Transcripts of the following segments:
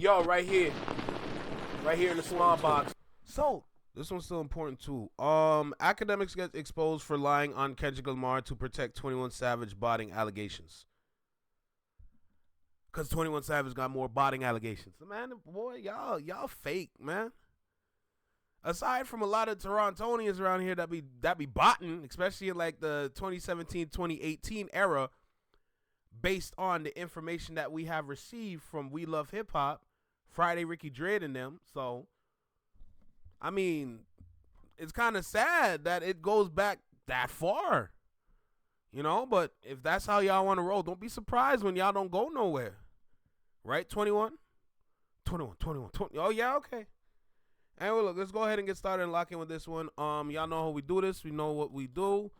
Yo, right here in the small box. So this one's still important too. Akademiks get exposed for lying on Kendrick Lamar to protect 21 Savage botting allegations. Cause 21 Savage got more botting allegations. Man, boy, y'all fake, man. Aside from a lot of Torontonians around here that be botting, especially in like the 2017-2018 era, based on the information that we have received from We Love Hip Hop, Friday Ricky Dredd and them. So, I mean, it's kind of sad that it goes back that far, you know. But if that's how y'all want to roll, don't be surprised when y'all don't go nowhere, right? 21. Oh yeah, okay. And well, look, let's go ahead and get started and lock in with this one. Y'all know how we do this. We know what we do.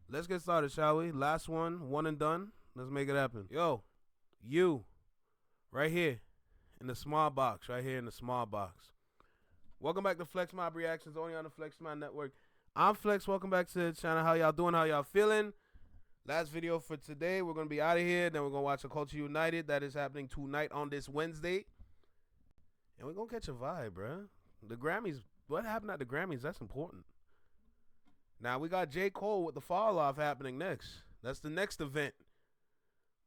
Let's get started, shall we? Last one and done. Let's make it happen. Yo, you, right here in the small box, Welcome back to Flex Mob Reactions, only on the Flex Mob Network. I'm Flex. Welcome back to the channel. How y'all doing? How y'all feeling? Last video for today. We're going to be out of here. Then we're going to watch A Culture United. That is happening tonight on this Wednesday. And we're going to catch a vibe, bro. The Grammys. What happened at the Grammys? That's important. Now, we got J. Cole with the Fall Off happening next. That's the next event.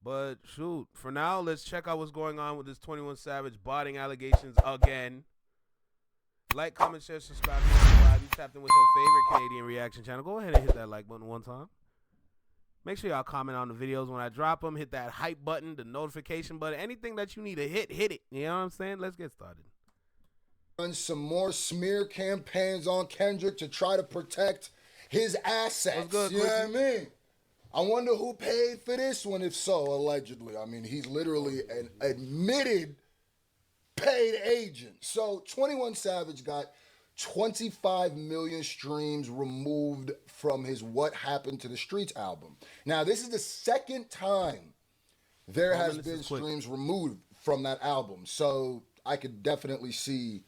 But, shoot. For now, let's check out what's going on with this 21 Savage botting allegations again. Like, comment, share, subscribe. You tapped in with your favorite Canadian reaction channel. Go ahead and hit that like button one time. Make sure y'all comment on the videos when I drop them. Hit that hype button, the notification button. Anything that you need to hit it. You know what I'm saying? Let's get started. Run some more smear campaigns on Kendrick to try to protect his assets. Good, you know what I mean? I wonder who paid for this one, if so, allegedly. I mean, he's literally an admitted paid agent. So 21 Savage got 25 million streams removed from his What Happened to the Streets album. Now, this is the second time there has been streams removed from that album. So I could definitely see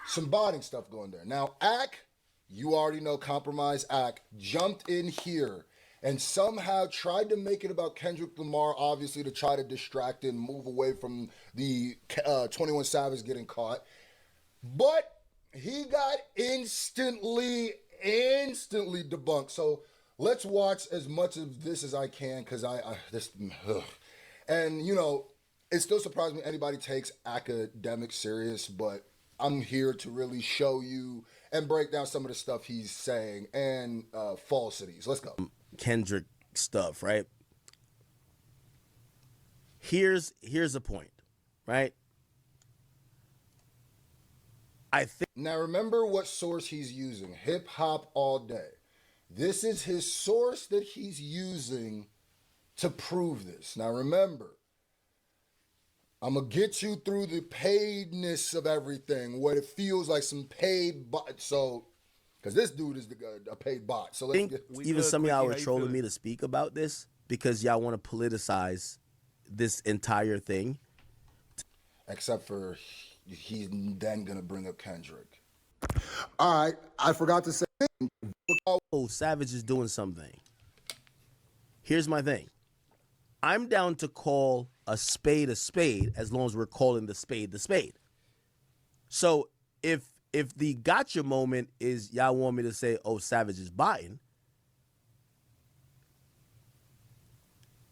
some botting stuff going there. Now, you already know, Compromise jumped in here and somehow tried to make it about Kendrick Lamar, obviously to try to distract and move away from the 21 Savage getting caught. But he got instantly debunked. So let's watch as much of this as I can, because and you know, it still surprises me anybody takes Akademiks serious, but I'm here to really show you and break down some of the stuff he's saying and falsities. Let's go. Kendrick stuff, right? Here's a point, right? I think now, remember what source he's using. Hip Hop All Day. This is his source that he's using to prove this. Now remember, I'm going to get you through the paidness of everything, what it feels like some paid bot. So, because this dude is a paid bot. So let's even some of y'all were trolling me to speak about this because y'all want to politicize this entire thing. Except for he's then going to bring up Kendrick. All right, I forgot to say. Oh, Savage is doing something. Here's my thing. I'm down to call a spade as long as we're calling the spade. So if the gotcha moment is y'all want me to say, oh, Savage is botting,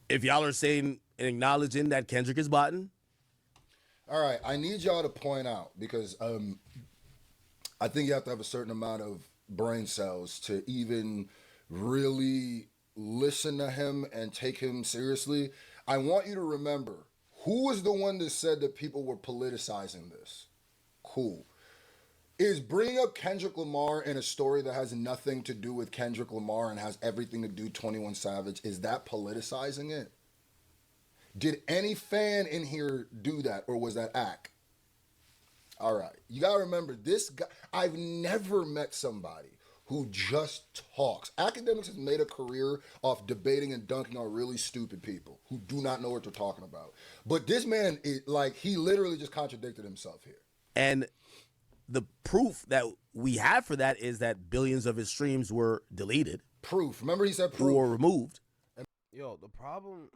if y'all are saying and acknowledging that Kendrick is botting. All right, I need y'all to point out, because I think you have to have a certain amount of brain cells to even really listen to him and take him seriously. I want you to remember, who was the one that said that people were politicizing this? Cool. Is bringing up Kendrick Lamar in a story that has nothing to do with Kendrick Lamar and has everything to do 21 Savage, is that politicizing it? Did any fan in here do that, or was that Ak? All right, you gotta remember, this guy, I've never met somebody who just talks. Akademiks has made a career off debating and dunking on really stupid people who do not know what they're talking about. But this man, he literally just contradicted himself here. And the proof that we have for that is that billions of his streams were deleted. Proof. Remember he said proof. Or removed. Yo, the problem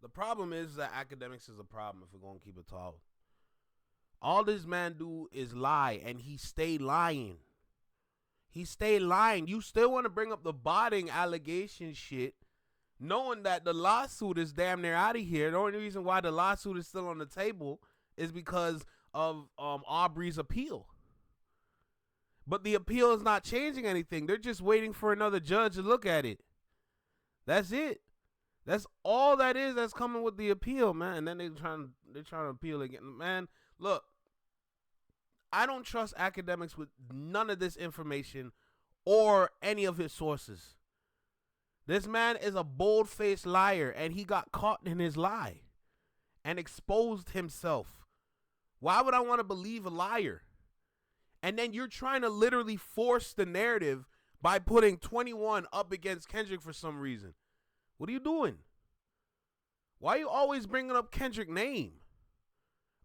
The problem is that Akademiks is a problem if we're going to keep it tall. All this man do is lie, and he stay lying. He stay lying. You still want to bring up the botting allegation shit, knowing that the lawsuit is damn near out of here. The only reason why the lawsuit is still on the table is because of Aubrey's appeal. But the appeal is not changing anything. They're just waiting for another judge to look at it. That's it. That's all that is that's coming with the appeal, man. And then they're trying to appeal again. Man, look, I don't trust Akademiks with none of this information or any of his sources. This man is a bold-faced liar, and he got caught in his lie and exposed himself. Why would I want to believe a liar? And then you're trying to literally force the narrative by putting 21 up against Kendrick for some reason. What are you doing? Why are you always bringing up Kendrick's name?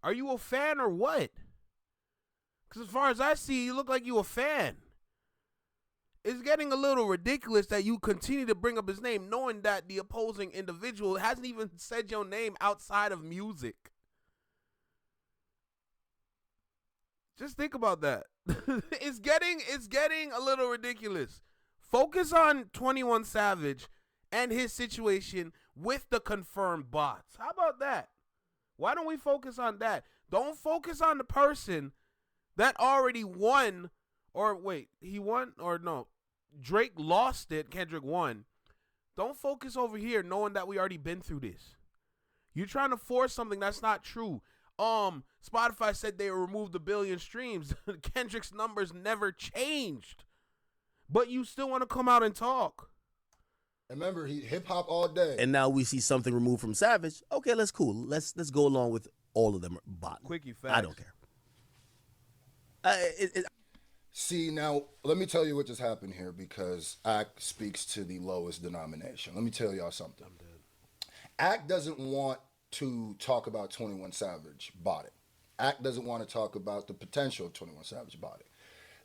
Are you a fan or what? Because as far as I see, you look like you a fan. It's getting a little ridiculous that you continue to bring up his name knowing that the opposing individual hasn't even said your name outside of music. Just think about that. It's getting a little ridiculous. Focus on 21 Savage and his situation with the confirmed bots. How about that? Why don't we focus on that? Don't focus on the person that already won. Or wait, he won or no? Drake lost it. Kendrick won. Don't focus over here knowing that we already been through this. You're trying to force something that's not true. Spotify said they removed 1 billion streams. Kendrick's numbers never changed. But you still want to come out and talk. Remember, he hip hop all day. And now we see something removed from Savage. Okay, that's cool. Let's go along with all of them bot. Quickie facts. I don't care. See, now, let me tell you what just happened here because ACT speaks to the lowest denomination. Let me tell y'all something. ACT doesn't want to talk about 21 Savage botting. ACT doesn't want to talk about the potential of 21 Savage botting.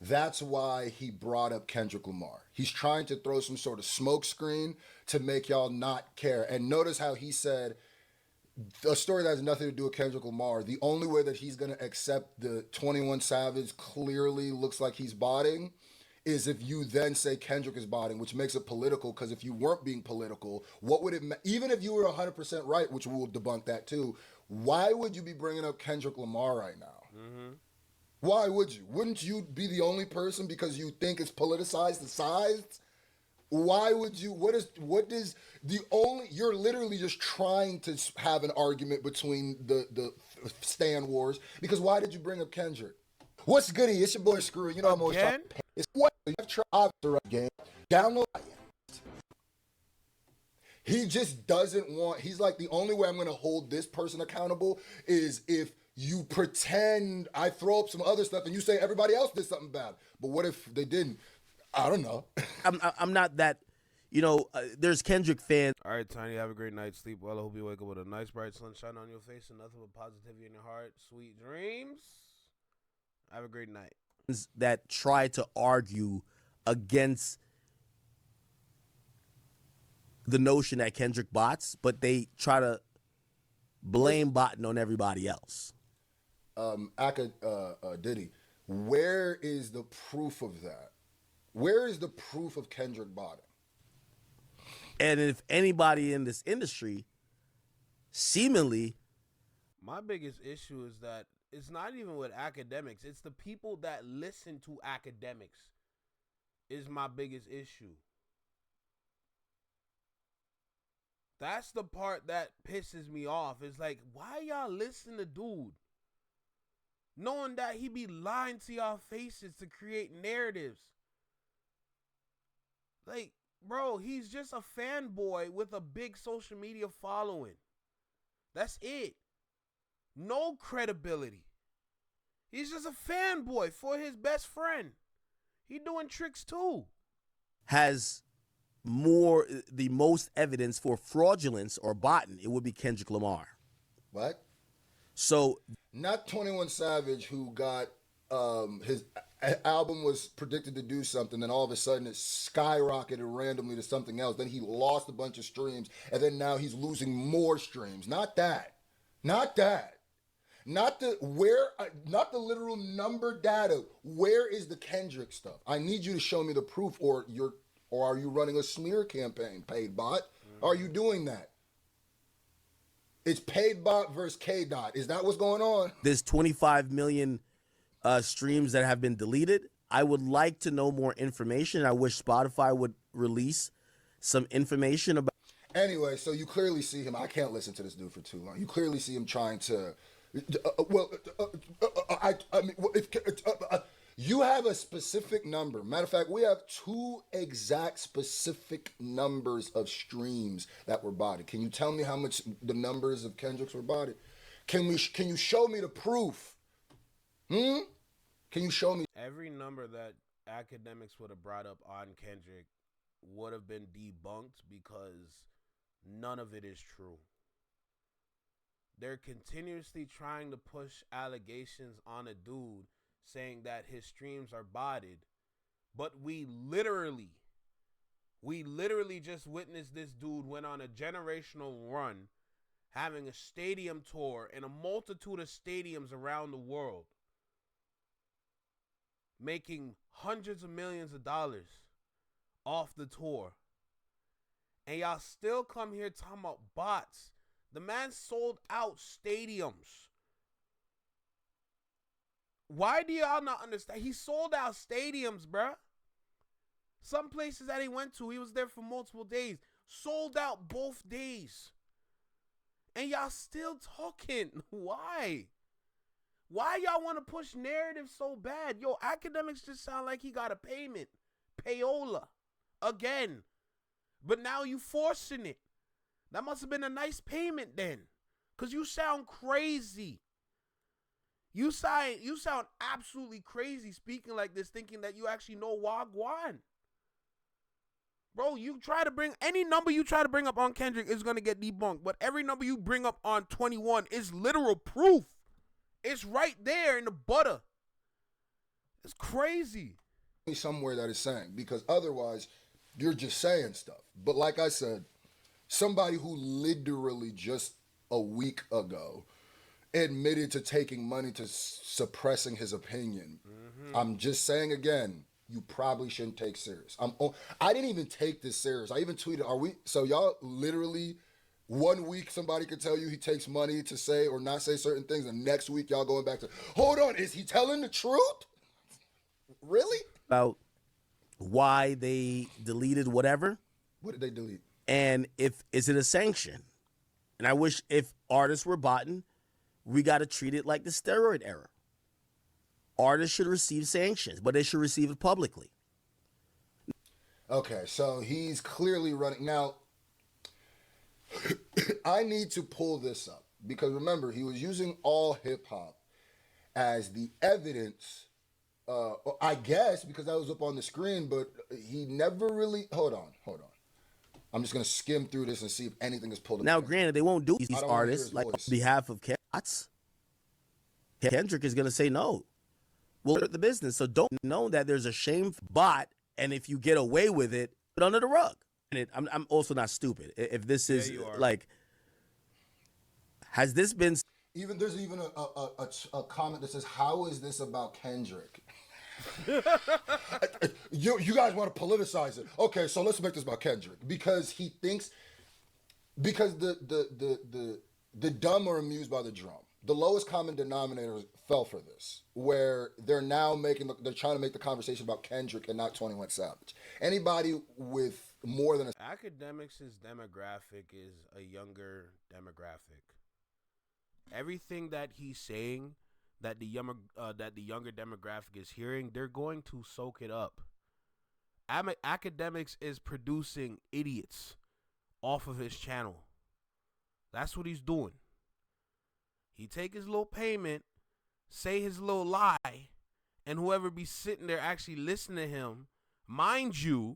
That's why he brought up Kendrick Lamar. He's trying to throw some sort of smoke screen to make y'all not care. And notice how he said, a story that has nothing to do with Kendrick Lamar, the only way that he's going to accept the 21 Savage clearly looks like he's botting is if you then say Kendrick is botting, which makes it political, because if you weren't being political, what would it even if you were 100% right, which we will debunk that too, why would you be bringing up Kendrick Lamar right now? Mm-hmm. Why would you? Wouldn't you be the only person because you think it's politicized the size? Why would you? What is the only? You're literally just trying to have an argument between the Stan Wars because why did you bring up Kendrick? What's goody? It's your boy Screw. You know I'm always trying. It's what you have tried the right game. Download. He just doesn't want. He's like the only way I'm going to hold this person accountable is if you pretend I throw up some other stuff and you say everybody else did something bad. But what if they didn't? I don't know. I'm not that, there's Kendrick fans. All right, Tiny, have a great night. Sleep well. I hope you wake up with a nice, bright sunshine on your face and nothing but positivity in your heart. Sweet dreams. Have a great night. That try to argue against the notion that Kendrick bots, but they try to blame botting on everybody else. Diddy, where is the proof of that? Where is the proof of Kendrick botting? And if anybody in this industry, seemingly, my biggest issue is that it's not even with Akademiks. It's the people that listen to Akademiks is my biggest issue. That's the part that pisses me off. It's like, why y'all listen to dude? Knowing that he be lying to y'all faces to create narratives. Like, bro, he's just a fanboy with a big social media following. That's it. No credibility. He's just a fanboy for his best friend. He doing tricks too. Has the most evidence for fraudulence or botting, it would be Kendrick Lamar. What? So not 21 Savage, who got his album was predicted to do something, then all of a sudden it skyrocketed randomly to something else. Then he lost a bunch of streams, and then now he's losing more streams. Not that. Not that. Not the literal number data. Where is the Kendrick stuff? I need you to show me the proof, or are you running a smear campaign, paid bot? Are you doing that? It's paid bot versus K dot. Is that what's going on? There's 25 million streams that have been deleted. I would like to know more information. I wish Spotify would release some information about. Anyway, so you clearly see him. I can't listen to this dude for too long. You clearly see him trying to. You have a specific number. Matter of fact, we have 2 exact specific numbers of streams that were botted. Can you tell me how much the numbers of Kendrick's were botted? Can you show me the proof? Can you show me? Every number that Akademiks would have brought up on Kendrick would have been debunked because none of it is true. They're continuously trying to push allegations on a dude saying that his streams are botted, but we literally just witnessed this dude went on a generational run, having a stadium tour in a multitude of stadiums around the world, making hundreds of millions of dollars off the tour. And y'all still come here talking about bots. The man sold out stadiums. Why do y'all not understand? He sold out stadiums, bruh. Some places that he went to, he was there for multiple days. Sold out both days. And y'all still talking. Why? Why y'all want to push narrative so bad? Yo, Akademiks just sound like he got a payment. Payola. Again. But now you forcing it. That must have been a nice payment then. Because you sound crazy. You sound absolutely crazy speaking like this, thinking that you actually know Wagwan. Bro, you try to bring any number you try to bring up on Kendrick is going to get debunked. But every number you bring up on 21 is literal proof. It's right there in the butter. It's crazy. Somewhere that is saying, because otherwise you're just saying stuff. But like I said, somebody who literally just a week ago admitted to taking money to suppressing his opinion. I'm just saying again, you probably shouldn't take serious. I didn't even take this serious. I even tweeted, so y'all literally 1 week somebody could tell you he takes money to say or not say certain things, and next week y'all going back to, hold on, is he telling the truth? Really? About why they deleted whatever. What did they delete? And is it a sanction? And I wish if artists were botting, we got to treat it like the steroid era. Artists should receive sanctions, but they should receive it publicly. Okay, so he's clearly running. Now, I need to pull this up because remember, he was using all hip hop as the evidence, I guess, because that was up on the screen, but he never really. Hold on. I'm just going to skim through this and see if anything is pulled up. Now, granted, they won't do these artists like on behalf of Kendrick is going to say no. We'll hurt the business. So don't know that there's a shame bot, and if you get away with it, put it under the rug. And I'm also not stupid. If this is like, has this been? There's even a comment that says, "How is this about Kendrick?" you guys want to politicize it? Okay, so let's make this about Kendrick because he thinks the dumb are amused by the drum. The lowest common denominator fell for this, where they're now they're trying to make the conversation about Kendrick and not 21 Savage. Anybody with more than Akademiks' demographic is a younger demographic. Everything that he's saying that the younger demographic is hearing, they're going to soak it up. Akademiks is producing idiots off of his channel. That's what he's doing. He take his little payment, say his little lie, and whoever be sitting there actually listening to him, mind you,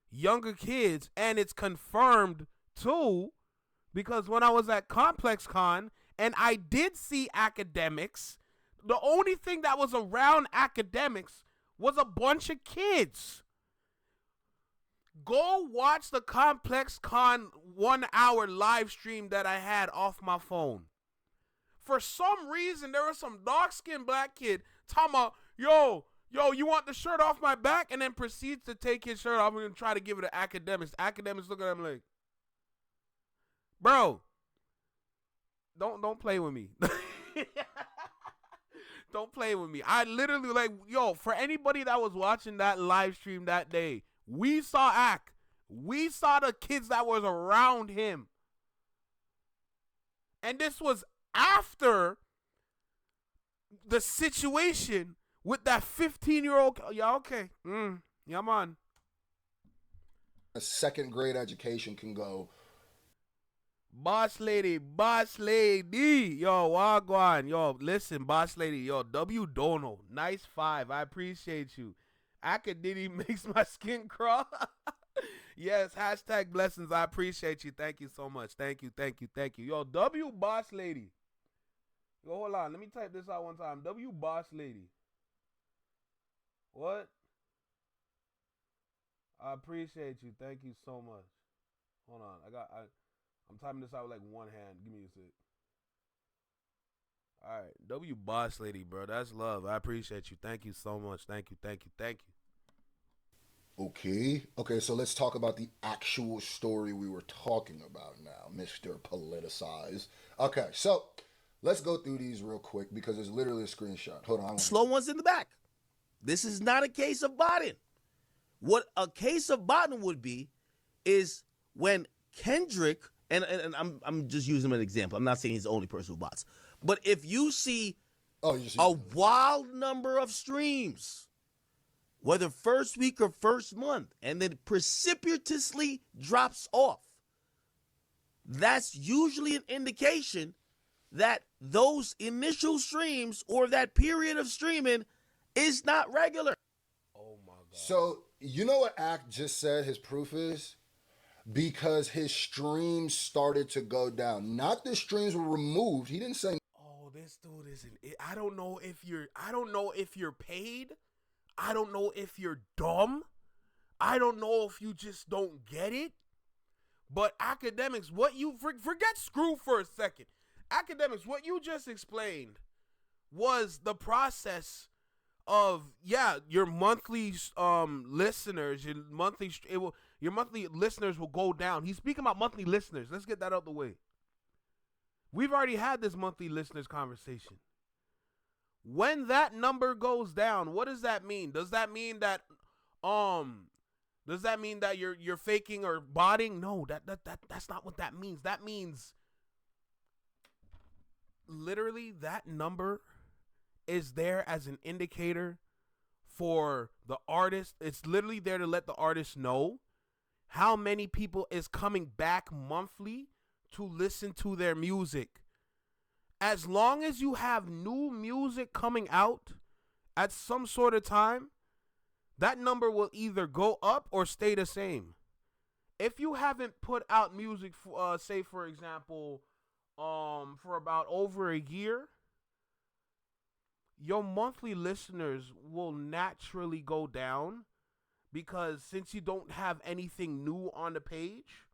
younger kids, and it's confirmed too, because when I was at Complex Con and I did see Akademiks, the only thing that was around Akademiks was a bunch of kids. Go watch the Complex Con 1 hour live stream that I had off my phone. For some reason, there was some dark-skinned black kid talking about, yo, you want the shirt off my back? And then proceeds to take his shirt off and try to give it to Akademiks. Akademiks look at him like, bro, don't play with me. Don't play with me. I literally, like, yo, for anybody that was watching that live stream that day, we saw Ak. We saw the kids that was around him. And this was after the situation with that 15-year-old. Yeah, okay. Yeah, man. A second grade education can go. Boss lady. Yo, wagwan. Yo, listen, boss lady. Yo, W Dono. Nice 5. I appreciate you. Akademiks makes my skin crawl. Yes, hashtag blessings. I appreciate you. Thank you so much. Thank you. Yo, W boss lady. Yo, hold on. Let me type this out one time. W boss lady. What? I appreciate you. Thank you so much. Hold on. I'm typing this out with like one hand. Give me a sec. All right. W boss lady, bro. That's love. I appreciate you. Thank you so much. Thank you. Okay, so let's talk about the actual story we were talking about now, Mr. Politicize. Okay, so let's go through these real quick because there's literally a screenshot. Hold on. Slow ones in the back. This is not a case of botting. What a case of botting would be is when Kendrick, and I'm just using him as an example. I'm not saying he's the only person who bots. But if you see a wild number of streams, whether first week or first month, and then precipitously drops off, that's usually an indication that those initial streams or that period of streaming is not regular. Oh my God. So, you know what Act just said his proof is? Because his streams started to go down. Not the streams were removed. He didn't say. Oh, this dude isn't. I don't know if you're paid. I don't know if you're dumb. I don't know if you just don't get it. But Akademiks, what you forget Screw for a second. Akademiks, what you just explained was the process of your monthly listeners, your monthly listeners will go down. He's speaking about monthly listeners. Let's get that out the way. We've already had this monthly listeners conversation. When that number goes down, what does that mean? Does that mean that you're faking or botting? No, that's not what that means. That means literally that number is there as an indicator for the artist. It's literally there to let the artist know how many people is coming back monthly to listen to their music. As long as you have new music coming out at some sort of time, that number will either go up or stay the same. If you haven't put out music, say for example, for about over a year, your monthly listeners will naturally go down because since you don't have anything new on the page,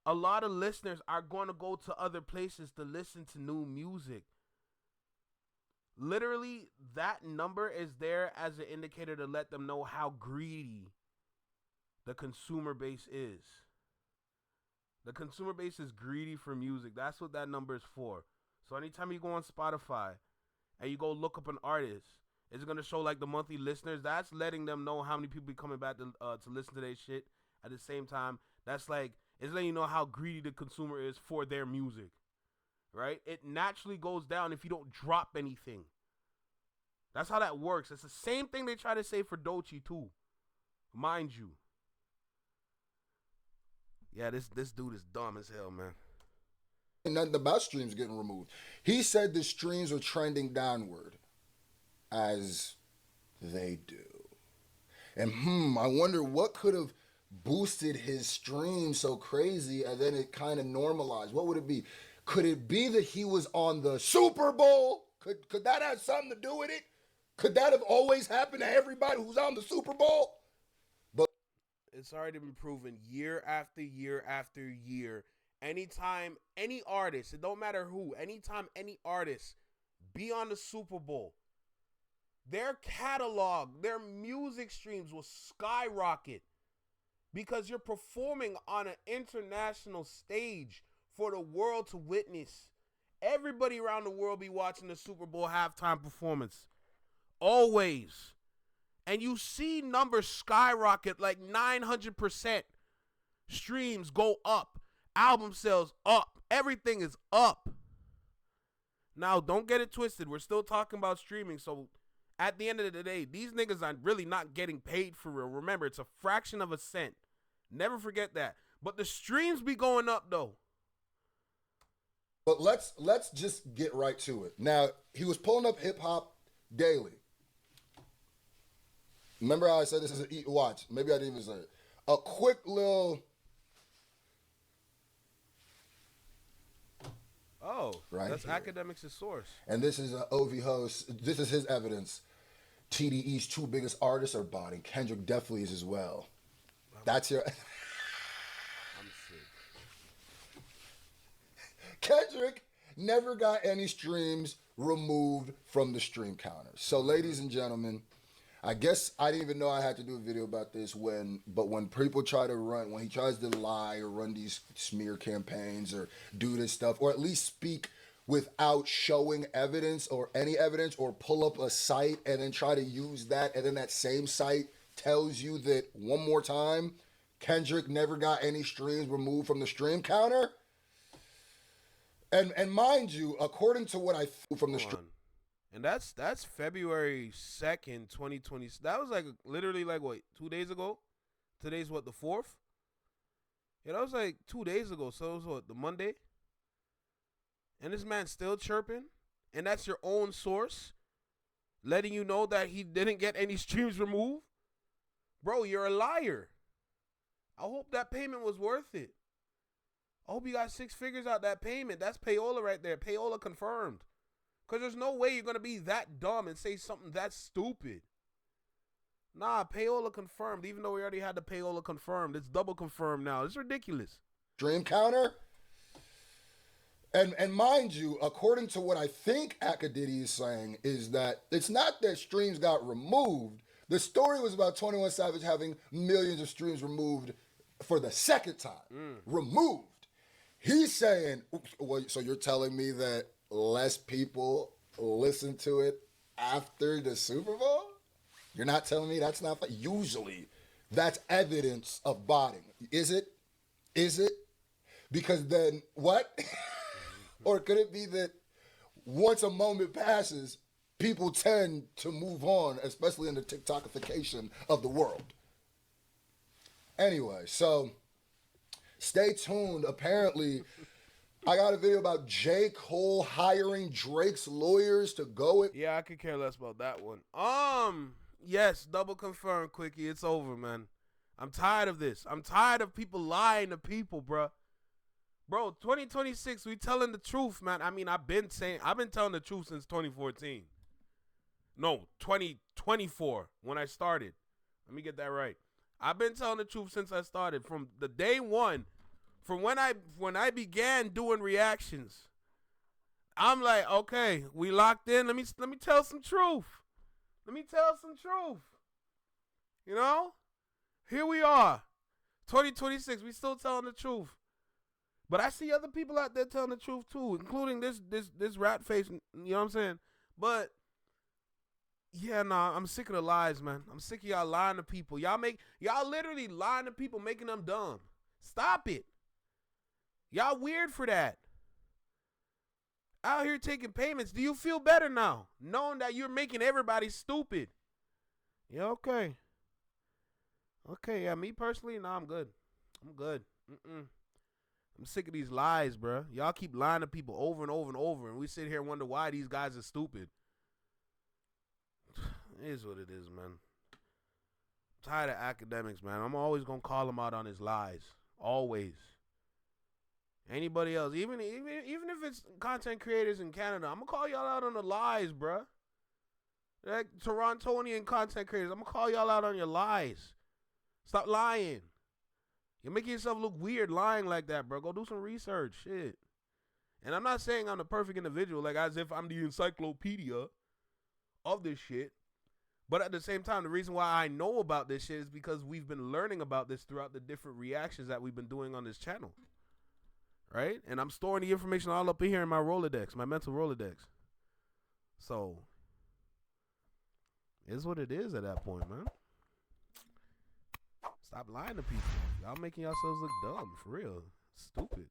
a lot of listeners are going to go to other places to listen to new music. Literally, that number is there as an indicator to let them know how greedy the consumer base is. The consumer base is greedy for music. That's what that number is for. So anytime you go on Spotify and you go look up an artist, it's going to show like the monthly listeners. That's letting them know how many people be coming back to listen to their shit. At the same time, that's like, it's letting you know how greedy the consumer is for their music, right? It naturally goes down if you don't drop anything. That's how that works. It's the same thing they try to say for Doechii too, mind you. Yeah, this dude is dumb as hell, man. Nothing about streams getting removed. He said the streams are trending downward, as they do. And I wonder what could have boosted his stream so crazy and then it kind of normalized. What would it be? Could it be that he was on the Super Bowl? Could that have something to do with it? Could that have always happened to everybody who's on the Super Bowl? But it's already been proven year after year after year. Anytime any artist, it don't matter who, anytime any artist be on the Super Bowl, their catalog, their music streams will skyrocket because you're performing on an international stage for the world to witness. Everybody around the world be watching the Super Bowl halftime performance. Always. And you see numbers skyrocket like 900%. Streams go up. Album sales up. Everything is up. Now, don't get it twisted. We're still talking about streaming. So, at the end of the day, these niggas are really not getting paid for real. Remember, it's a fraction of a cent. Never forget that. But the streams be going up, though. But let's just get right to it. Now, he was pulling up Hip Hop Daily. Remember how I said this is a watch? Maybe I didn't even say it. A quick little... Oh, right that's here. Akademiks' source. And this is OV host. This is his evidence. TDE's two biggest artists are botting. Kendrick definitely is as well. That's your... I'm sick. Kendrick never got any streams removed from the stream counter. So, ladies and gentlemen, I guess I didn't even know I had to do a video about this when people try to when he tries to lie or run these smear campaigns or do this stuff, or at least speak without showing evidence or any evidence, or pull up a site and then try to use that, and then that same site tells you that one more time, Kendrick never got any streams removed from the stream counter. And mind you, according to what I threw from the stream. And that's February 2nd, 2020. That was like literally like what, 2 days ago? Today's what, the 4th? Yeah, that was like 2 days ago. So it was what, the Monday? And this man's still chirping? And that's your own source? Letting you know that he didn't get any streams removed? Bro, you're a liar. I hope that payment was worth it. I hope you got 6 figures out that payment. That's payola right there. Payola confirmed. Because there's no way you're going to be that dumb and say something that stupid. Nah, payola confirmed. Even though we already had the payola confirmed. It's double confirmed now. It's ridiculous. Stream counter. And mind you, according to what I think Akademiks is saying, is that it's not that streams got removed. The story was about 21 Savage having millions of streams removed for the second time. Removed. He's saying, well, so you're telling me that less people listen to it after the Super Bowl? You're not telling me that's not... Usually, that's evidence of botting. Is it? Is it? Because then, what? Or could it be that once a moment passes, people tend to move on, especially in the TikTokification of the world? Anyway, so stay tuned. Apparently, I got a video about J. Cole hiring Drake's lawyers to go with... Yeah, I could care less about that one. Yes, double confirm, Quickie. It's over, man. I'm tired of this. I'm tired of people lying to people, bruh. Bro, 2026, we telling the truth, man. I mean, I've been telling the truth since 2014. No, 2024, when I started. Let me get that right. I've been telling the truth since I started. From the day one, from when I began doing reactions, I'm like, okay, we locked in. Let me tell some truth. Let me tell some truth. You know? Here we are. 2026, we still telling the truth. But I see other people out there telling the truth too, including this rat face, you know what I'm saying? But yeah, nah, I'm sick of the lies, man. I'm sick of y'all lying to people. Y'all literally lying to people, making them dumb. Stop it. Y'all weird for that. Out here taking payments. Do you feel better now, knowing that you're making everybody stupid? Yeah, okay. Okay, yeah, me personally, nah, I'm good. I'm good. I'm sick of these lies, bro. Y'all keep lying to people over and over and over, and we sit here and wonder why these guys are stupid. It is what it is, man. I'm tired of Akademiks, man. I'm always going to call him out on his lies. Always. Anybody else, even if it's content creators in Canada, I'm going to call y'all out on the lies, bro. Like Torontonian content creators, I'm gonna call y'all out on your lies. Stop lying. You're making yourself look weird lying like that, bro. Go do some research, shit. And I'm not saying I'm the perfect individual, like as if I'm the encyclopedia of this shit. But at the same time, the reason why I know about this shit is because we've been learning about this throughout the different reactions that we've been doing on this channel. Right? And I'm storing the information all up in here in my Rolodex, my mental Rolodex. So, it's what it is at that point, man. Stop lying to people. Y'all making yourselves look dumb, for real. Stupid.